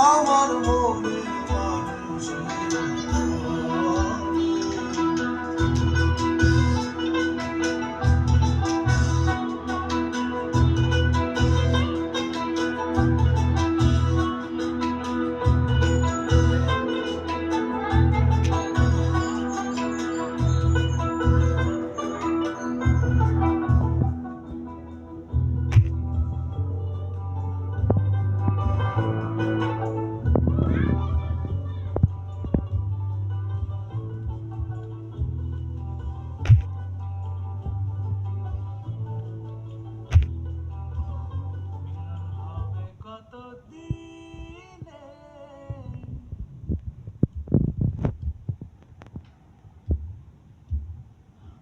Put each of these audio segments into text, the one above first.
আমার মনের মানুষের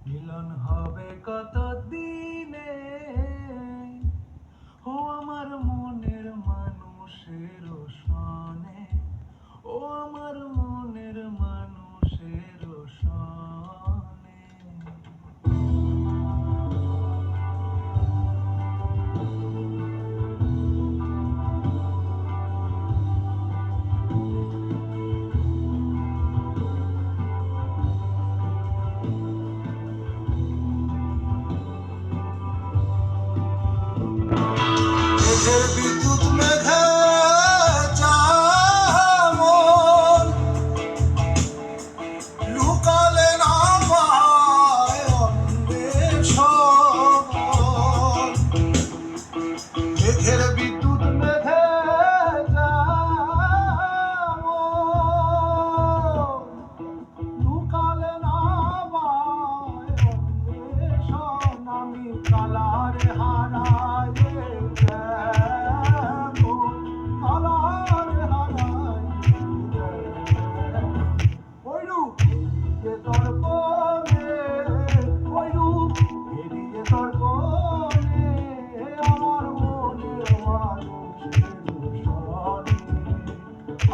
মিলন হবে কত দিনে ও আমার মনের মানুষের সনে ও আমার মনের মানুষের সনে বিদ্যুৎ মেঘে যেমন লুকালে না পায় অন্বেষণ মেঘের বিদ্যুৎ মেঘে যেমন লুকালে না পায় অন্বেষণ আমি কালারে হারাই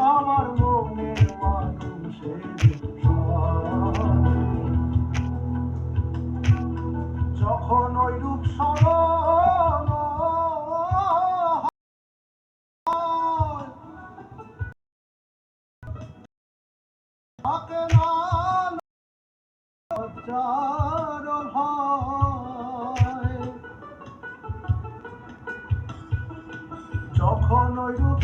আমার মনের মানুষের যখন ওই রূপ স্মরণ থাকে না লজ্জার ভয় যখন ওই রূপ